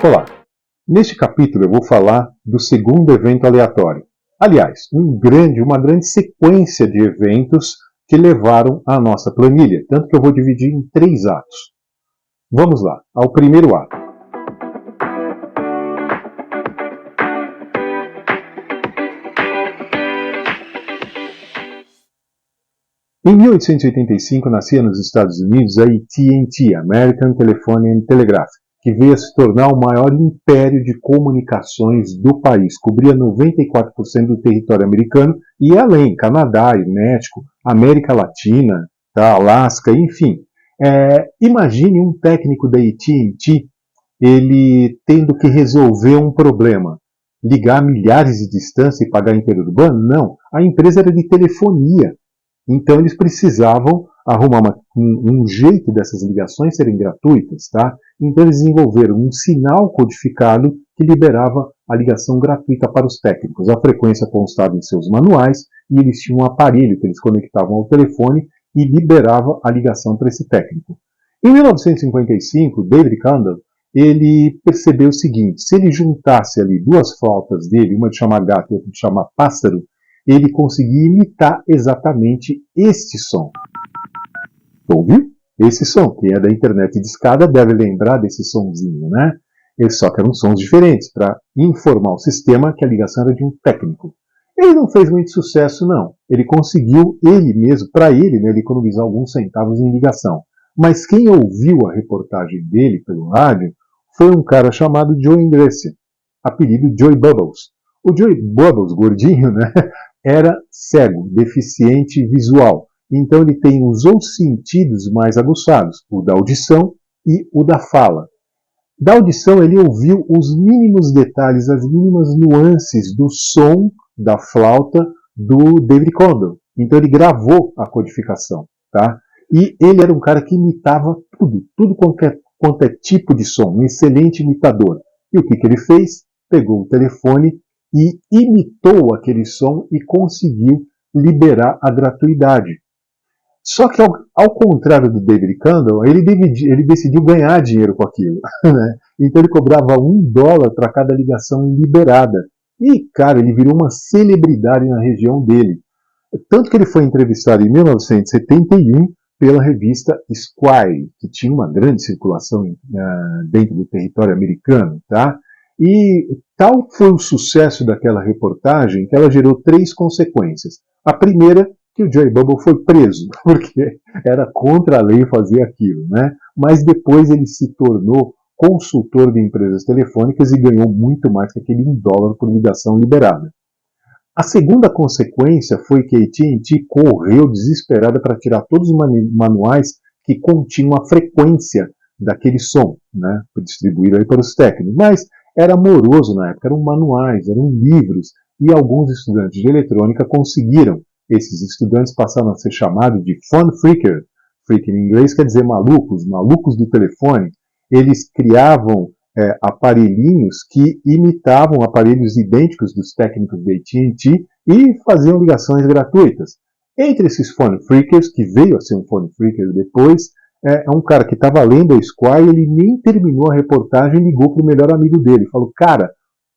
Olá, neste capítulo eu vou falar do segundo evento aleatório. Aliás, uma grande sequência de eventos que levaram à nossa planilha, tanto que eu vou dividir em 3 atos. Vamos lá, ao primeiro ato. Em 1885 nascia nos Estados Unidos a AT&T, American Telephone and Telegraph, que veio a se tornar o maior império de comunicações do país. Cobria 94% do território americano e além, Canadá e México, América Latina, Alasca, enfim. Imagine um técnico da AT&T, ele tendo que resolver um problema. Ligar milhares de distância e pagar interurbano? Não, a empresa era de telefonia. Então eles precisavam arrumar um jeito dessas ligações serem gratuitas, tá? Então eles desenvolveram um sinal codificado que liberava a ligação gratuita para os técnicos. A frequência constava em seus manuais e eles tinham um aparelho que eles conectavam ao telefone e liberava a ligação para esse técnico. Em 1955, David Condon, ele percebeu o seguinte: se ele juntasse ali duas flautas dele, uma de chamar gato e outra de chamar pássaro, ele conseguia imitar exatamente este som. Ouviu? Esse som. Quem é da internet de escada deve lembrar desse sonzinho, né? Só que eram sons diferentes, para informar o sistema que a ligação era de um técnico. Ele não fez muito sucesso, não. Ele conseguiu, ele mesmo, para ele, né, ele economizar alguns centavos em ligação. Mas quem ouviu a reportagem dele pelo rádio foi um cara chamado Joe Engressia, apelido Joey Bubbles. O Joey Bubbles, gordinho, né, era cego, deficiente visual. Então ele tem os outros sentidos mais aguçados, o da audição e o da fala. Da audição ele ouviu os mínimos detalhes, as mínimas nuances do som da flauta do David Condon. Então ele gravou a codificação, tá? E ele era um cara que imitava tudo quanto é tipo de som, um excelente imitador. E o que ele fez? Pegou o telefone e imitou aquele som e conseguiu liberar a gratuidade. Só que, ao contrário do David Condon, ele decidiu ganhar dinheiro com aquilo. Né? Então ele cobrava $1 para cada ligação liberada. E, cara, ele virou uma celebridade na região dele. Tanto que ele foi entrevistado em 1971 pela revista Esquire, que tinha uma grande circulação dentro do território americano, tá? E tal foi o sucesso daquela reportagem que ela gerou 3 consequências. A primeira, que o Joey Bubble foi preso, porque era contra a lei fazer aquilo, né? Mas depois ele se tornou consultor de empresas telefônicas e ganhou muito mais que aquele $1 por ligação liberada. A segunda consequência foi que a AT&T correu desesperada para tirar todos os manuais que continham a frequência daquele som, né? Distribuído aí para os técnicos. Mas era moroso na época, eram manuais, eram livros, e alguns estudantes de eletrônica conseguiram. Esses estudantes passaram a ser chamados de phone freaker. Freak em inglês quer dizer malucos do telefone. Eles criavam aparelhinhos que imitavam aparelhos idênticos dos técnicos da AT&T e faziam ligações gratuitas. Entre esses phone freakers, que veio a ser um phone freaker depois, um cara que estava lendo a Esquire, ele nem terminou a reportagem e ligou para o melhor amigo dele. Falou: cara,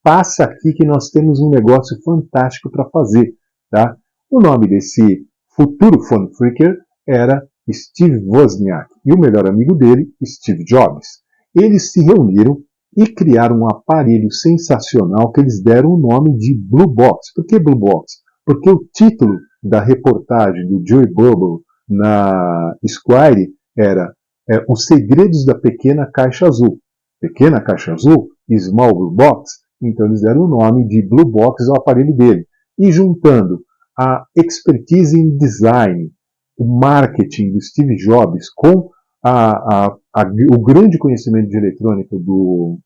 passa aqui que nós temos um negócio fantástico para fazer. Tá? O nome desse futuro phone freaker era Steve Wozniak e o melhor amigo dele, Steve Jobs. Eles se reuniram e criaram um aparelho sensacional que eles deram o nome de Blue Box. Por que Blue Box? Porque o título da reportagem do Joey Bubble na Esquire era Os Segredos da Pequena Caixa Azul. Pequena Caixa Azul, Small Blue Box. Então eles deram o nome de Blue Box ao aparelho dele. E juntando a expertise em design, o marketing do Steve Jobs com o grande conhecimento de eletrônica do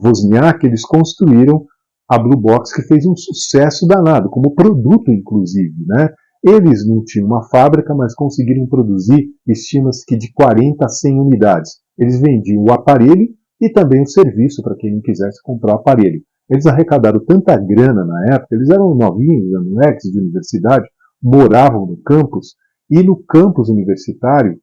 Wozniak, eles construíram a Blue Box, que fez um sucesso danado, como produto inclusive, né? Eles não tinham uma fábrica, mas conseguiram produzir, estima-se que de 40 a 100 unidades. Eles vendiam o aparelho e também o serviço para quem não quisesse comprar o aparelho. Eles arrecadaram tanta grana na época, eles eram novinhos, moleques de universidade, moravam no campus, e no campus universitário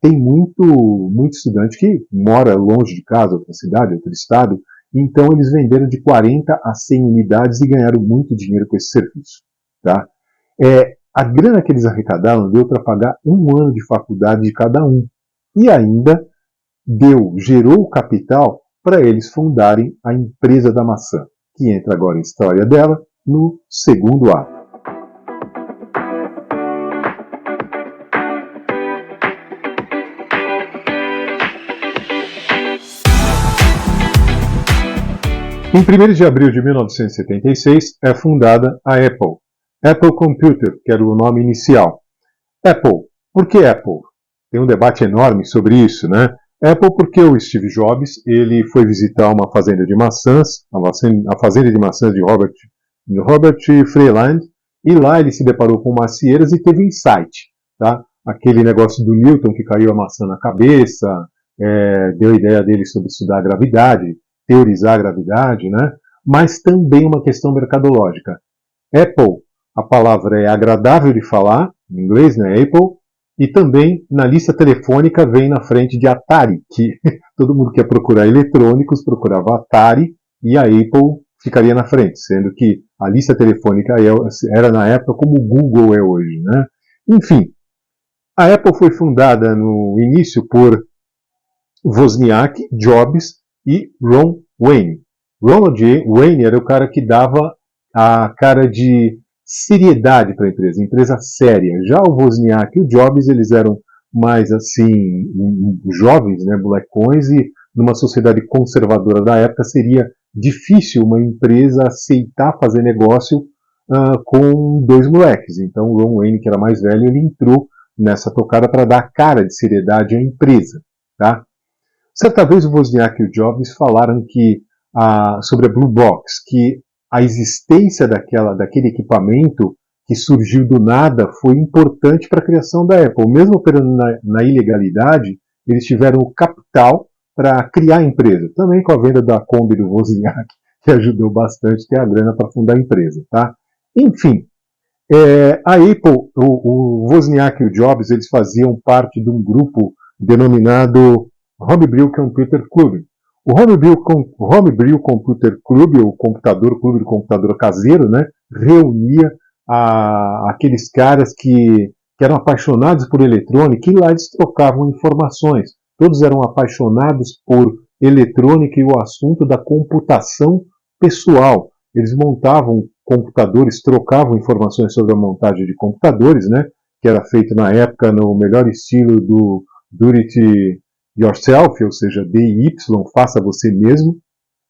tem muito estudante que mora longe de casa, outra cidade, outro estado, então eles venderam de 40 a 100 unidades e ganharam muito dinheiro com esse serviço. Tá? A grana que eles arrecadaram deu para pagar um ano de faculdade de cada um. E ainda gerou o capital para eles fundarem a empresa da maçã, que entra agora a história dela no segundo ato. Em 1º de abril de 1976 é fundada a Apple. Apple Computer, que era o nome inicial. Apple. Por que Apple? Tem um debate enorme sobre isso, né? Apple porque o Steve Jobs ele foi visitar uma fazenda de maçãs, a fazenda de maçãs de Robert Freeland, e lá ele se deparou com macieiras e teve um insight. Tá? Aquele negócio do Newton que caiu a maçã na cabeça, deu a ideia dele sobre estudar a gravidade, teorizar a gravidade, né? Mas também uma questão mercadológica. Apple, a palavra é agradável de falar, em inglês, né? Apple, e também na lista telefônica vem na frente de Atari, que todo mundo que ia procurar eletrônicos procurava Atari e a Apple ficaria na frente, sendo que a lista telefônica era na época como o Google é hoje, né? Enfim, a Apple foi fundada no início por Wozniak, Jobs e Ron Wayne. Ronald Wayne era o cara que dava a cara de seriedade para a empresa séria. Já o Wozniak e o Jobs, eles eram mais assim, jovens, né, molecões, e numa sociedade conservadora da época seria difícil uma empresa aceitar fazer negócio com dois moleques. Então o Ron Wayne, que era mais velho, ele entrou nessa tocada para dar cara de seriedade à empresa. Tá? Certa vez o Wozniak e o Jobs falaram sobre a Blue Box, que a existência daquele equipamento que surgiu do nada foi importante para a criação da Apple. Mesmo operando na ilegalidade, eles tiveram o capital para criar a empresa. Também com a venda da Kombi do Wozniak, que ajudou bastante a ter a grana para fundar a empresa. Tá? Enfim, a Apple, o Wozniak e o Jobs, eles faziam parte de um grupo denominado Homebrew Computer Club. O Homebrew Computer Club, o clube do computador caseiro, né, reunia aqueles caras que eram apaixonados por eletrônica, e lá eles trocavam informações. Todos eram apaixonados por eletrônica e o assunto da computação pessoal. Eles montavam computadores, trocavam informações sobre a montagem de computadores, né, que era feito na época no melhor estilo do Do It Yourself, ou seja, DIY, faça você mesmo,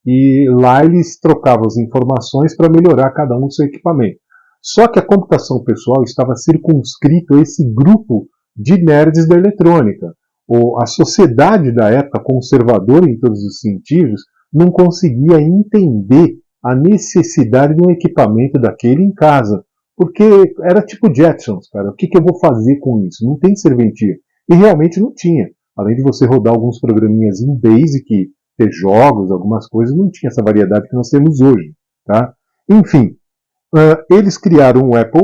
e lá eles trocavam as informações para melhorar cada um do seu equipamento. Só que a computação pessoal estava circunscrito a esse grupo de nerds da eletrônica. A sociedade da época, conservadora em todos os sentidos, não conseguia entender a necessidade de um equipamento daquele em casa, porque era tipo Jetsons, cara, o que eu vou fazer com isso? Não tem serventia. E realmente não tinha. Além de você rodar alguns programinhas em Basic, ter jogos, algumas coisas, não tinha essa variedade que nós temos hoje. Tá? Enfim, eles criaram o Apple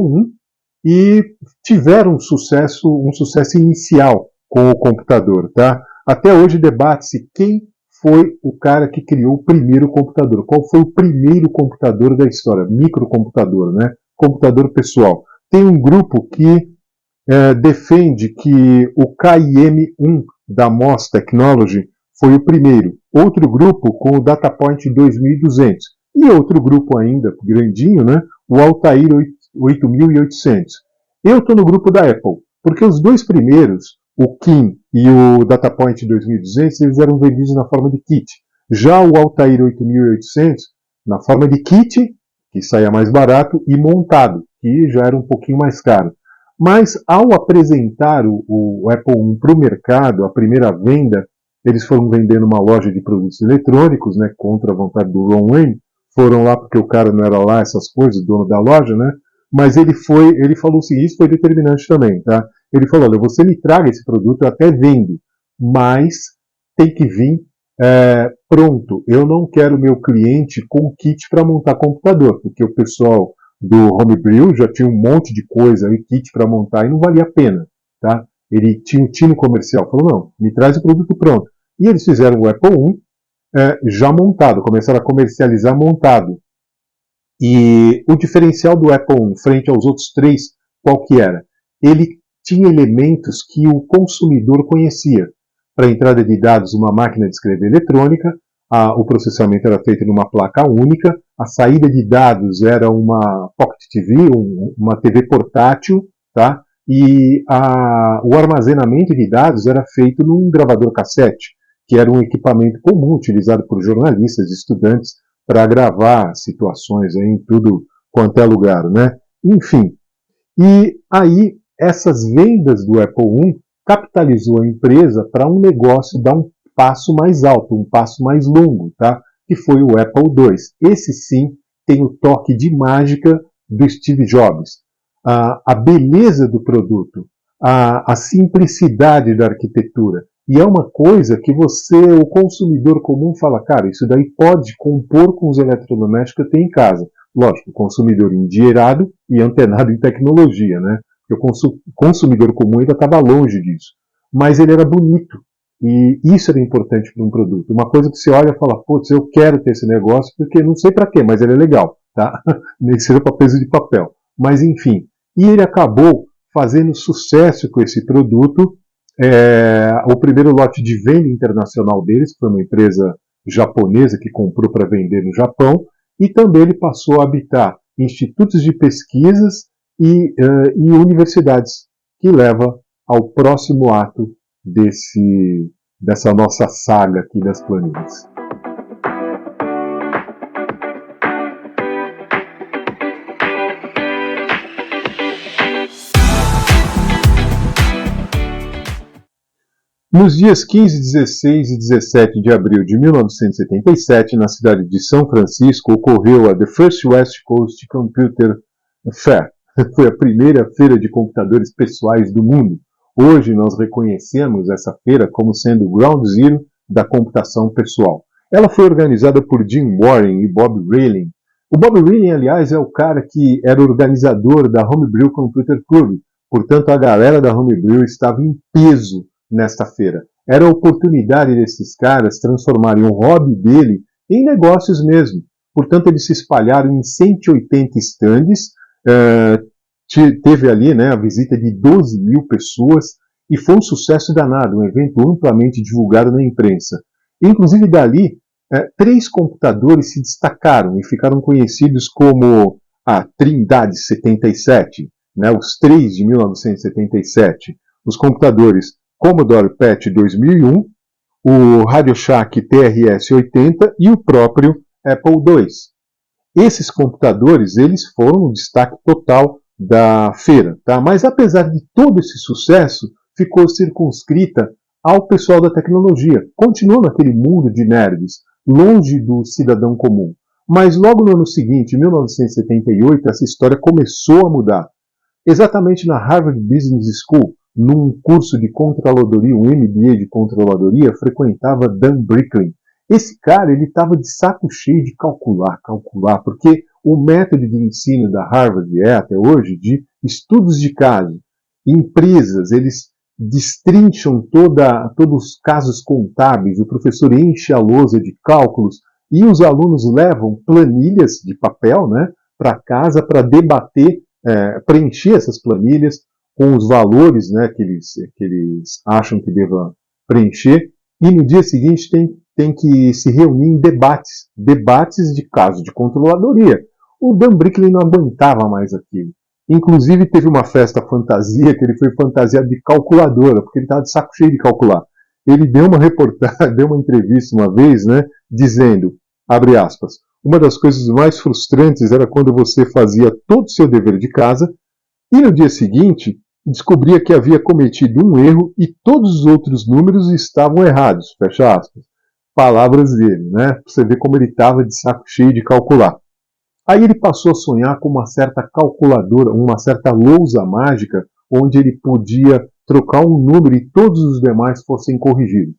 I e tiveram um sucesso inicial com o computador. Tá? Até hoje debate-se quem foi o cara que criou o primeiro computador. Qual foi o primeiro computador da história? Microcomputador, né? Computador pessoal. Tem um grupo que defende que o KIM-1 da MOS Technology foi o primeiro. Outro grupo com o DataPoint 2200. E outro grupo ainda, grandinho, né? O Altair 8800. Eu estou no grupo da Apple, porque os dois primeiros, o KIM e o DataPoint 2200, eles eram vendidos na forma de kit. Já o Altair 8800, na forma de kit, que saía mais barato, e montado, que já era um pouquinho mais caro. Mas ao apresentar o Apple I para o mercado, a primeira venda, eles foram vender numa loja de produtos eletrônicos, né, contra a vontade do Ron Wayne. Foram lá porque o cara não era lá, essas coisas, dono da loja, né? Mas ele falou o seguinte, isso foi determinante também, tá? Ele falou, olha, você me traga esse produto, eu até vendo, mas tem que vir pronto. Eu não quero meu cliente com kit para montar computador, porque o pessoal do Homebrew já tinha um monte de coisa e kit para montar e não valia a pena. Tá? Ele tinha um time comercial, falou, não, me traz o produto pronto. E eles fizeram o Apple I já montado, começaram a comercializar montado. E o diferencial do Apple I frente aos outros três, qual que era? Ele tinha elementos que o consumidor conhecia. Para a entrada de dados, uma máquina de escrever eletrônica, o processamento era feito numa placa única, a saída de dados era uma Pocket TV, uma TV portátil, tá? E o armazenamento de dados era feito num gravador cassete, que era um equipamento comum utilizado por jornalistas e estudantes para gravar situações em tudo quanto é lugar, né? Enfim, e aí essas vendas do Apple I capitalizou a empresa para um negócio dar um passo mais alto, um passo mais longo, tá? Que foi o Apple II. Esse sim tem o toque de mágica do Steve Jobs. A beleza do produto, a simplicidade da arquitetura. E é uma coisa que você, o consumidor comum, fala, cara, isso daí pode compor com os eletrodomésticos que eu tenho em casa. Lógico, o consumidor endinheirado e antenado em tecnologia, né? Porque o consumidor comum ainda estava longe disso. Mas ele era bonito. E isso era importante para um produto. Uma coisa que você olha e fala, putz, eu quero ter esse negócio, porque não sei para quê, mas ele é legal, tá? Nem que seja para peso de papel. Mas enfim. E ele acabou fazendo sucesso com esse produto. O primeiro lote de venda internacional deles foi uma empresa japonesa que comprou para vender no Japão, e também ele passou a habitar institutos de pesquisas e universidades, que leva ao próximo ato dessa nossa saga aqui das planilhas. Nos dias 15, 16 e 17 de abril de 1977, na cidade de São Francisco, ocorreu a The First West Coast Computer Fair. Foi a primeira feira de computadores pessoais do mundo. Hoje nós reconhecemos essa feira como sendo o ground zero da computação pessoal. Ela foi organizada por Jim Warren e Bob Reiling. O Bob Reiling, aliás, é o cara que era organizador da Homebrew Computer Club. Portanto, a galera da Homebrew estava em peso nesta feira. Era a oportunidade desses caras transformarem o hobby dele em negócios mesmo. Portanto, eles se espalharam em 180 estandes, teve ali, né, a visita de 12 mil pessoas, e foi um sucesso danado, um evento amplamente divulgado na imprensa. Inclusive dali, 3 computadores se destacaram e ficaram conhecidos como a Trindade 77, né, os 3 de 1977. Os computadores Commodore PET 2001, o RadioShack TRS-80 e o próprio Apple II. Esses computadores, eles foram um destaque total da feira, tá? Mas apesar de todo esse sucesso, ficou circunscrita ao pessoal da tecnologia. Continuou naquele mundo de nerds, longe do cidadão comum. Mas logo no ano seguinte, em 1978, essa história começou a mudar. Exatamente na Harvard Business School, num curso de controladoria, um MBA de controladoria, frequentava Dan Bricklin. Esse cara, ele estava de saco cheio de calcular, porque o método de ensino da Harvard é, até hoje, de estudos de caso. Empresas, eles destrincham todos os casos contábeis, o professor enche a lousa de cálculos e os alunos levam planilhas de papel, né, para casa para debater, preencher essas planilhas com os valores, né, que eles acham que deva preencher, e no dia seguinte tem que se reunir em debates de caso de controladoria. O Dan Bricklin não aguentava mais aquilo. Inclusive teve uma festa fantasia que ele foi fantasiado de calculadora, porque ele estava de saco cheio de calcular. Ele deu uma reportagem, deu uma entrevista uma vez, né, dizendo, abre aspas, uma das coisas mais frustrantes era quando você fazia todo o seu dever de casa e no dia seguinte descobria que havia cometido um erro e todos os outros números estavam errados, fecha aspas. Palavras dele, né? Pra você ver como ele estava de saco cheio de calcular. Aí ele passou a sonhar com uma certa calculadora, uma certa lousa mágica, onde ele podia trocar um número e todos os demais fossem corrigidos.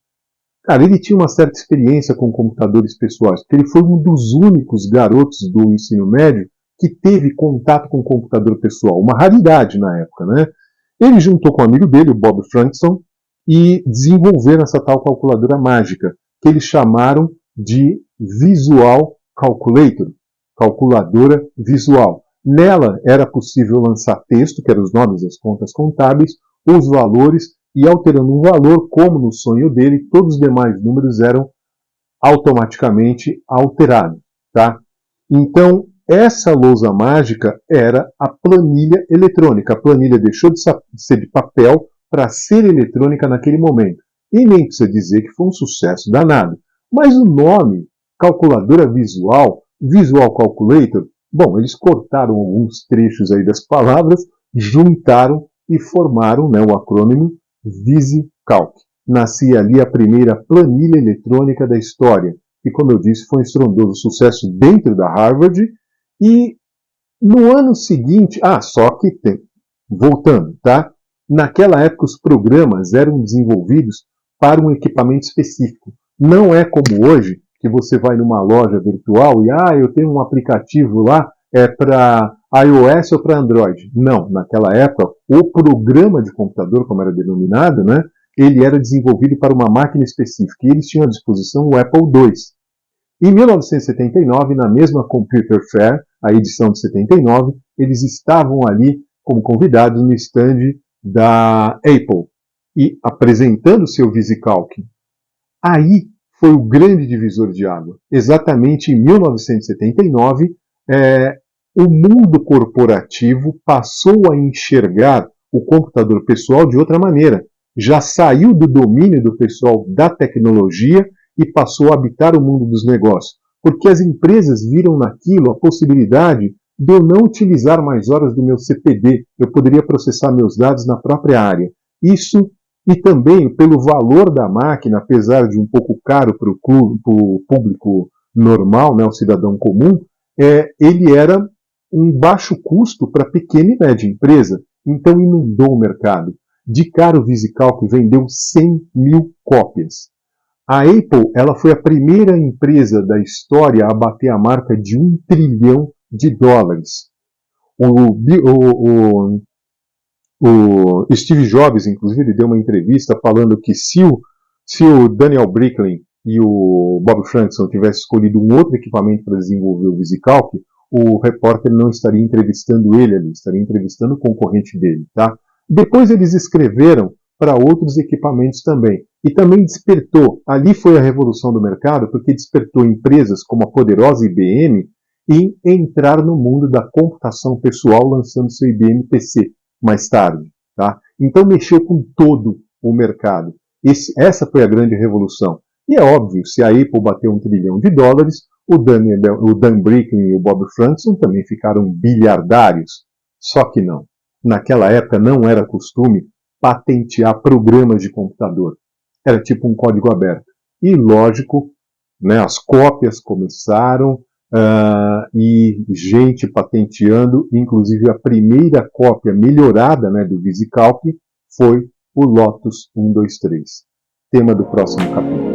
Cara, ele tinha uma certa experiência com computadores pessoais, porque ele foi um dos únicos garotos do ensino médio que teve contato com o computador pessoal, uma raridade na época, né? Ele juntou com um amigo dele, o Bob Frankson, e desenvolveram essa tal calculadora mágica, que eles chamaram de Visual Calculator, calculadora visual. Nela era possível lançar texto, que eram os nomes das contas contábeis, os valores, e alterando um valor, como no sonho dele, todos os demais números eram automaticamente alterados. Tá? Então, essa lousa mágica era a planilha eletrônica. A planilha deixou de ser de papel para ser eletrônica naquele momento. E nem precisa dizer que foi um sucesso danado. Mas o nome, calculadora visual, Visual Calculator, bom, eles cortaram alguns trechos aí das palavras, juntaram e formaram, né, o acrônimo VisiCalc. Nascia ali a primeira planilha eletrônica da história, que, como eu disse, foi um estrondoso sucesso dentro da Harvard. E no ano seguinte, voltando, tá? Naquela época os programas eram desenvolvidos para um equipamento específico. Não é como hoje, que você vai numa loja virtual e eu tenho um aplicativo lá, para iOS ou para Android. Não, naquela época o programa de computador, como era denominado, né, ele era desenvolvido para uma máquina específica e eles tinham à disposição o Apple II. Em 1979, na mesma Computer Fair, a edição de 79, eles estavam ali como convidados no stand da Apple e apresentando seu VisiCalc. Aí foi o grande divisor de água. Exatamente em 1979, o mundo corporativo passou a enxergar o computador pessoal de outra maneira. Já saiu do domínio do pessoal da tecnologia e passou a habitar o mundo dos negócios. Porque as empresas viram naquilo a possibilidade de eu não utilizar mais horas do meu CPD. Eu poderia processar meus dados na própria área. Isso, e também pelo valor da máquina, apesar de um pouco caro para o público normal, né, o cidadão comum, ele era um baixo custo para pequena e média empresa. Então inundou o mercado. De cara o VisiCalc vendeu 100 mil cópias. A Apple, ela foi a primeira empresa da história a bater a marca de $1 trilhão. O Steve Jobs, inclusive, ele deu uma entrevista falando que se o Daniel Bricklin e o Bob Frankson tivessem escolhido um outro equipamento para desenvolver o VisiCalc, o repórter não estaria entrevistando ele ali, estaria entrevistando o concorrente dele. Tá? Depois eles escreveram para outros equipamentos também. E também despertou, ali foi a revolução do mercado, porque despertou empresas como a poderosa IBM em entrar no mundo da computação pessoal, lançando seu IBM PC mais tarde. Tá? Então mexeu com todo o mercado. Essa foi a grande revolução. E é óbvio, se a Apple bateu $1 trilhão, o Dan Bricklin e o Bob Frankson também ficaram bilhardários. Só que não. Naquela época não era costume patentear programas de computador. Era tipo um código aberto. E, lógico, né, as cópias começaram e gente patenteando, inclusive a primeira cópia melhorada, né, do VisiCalc foi o Lotus 123. Tema do próximo capítulo.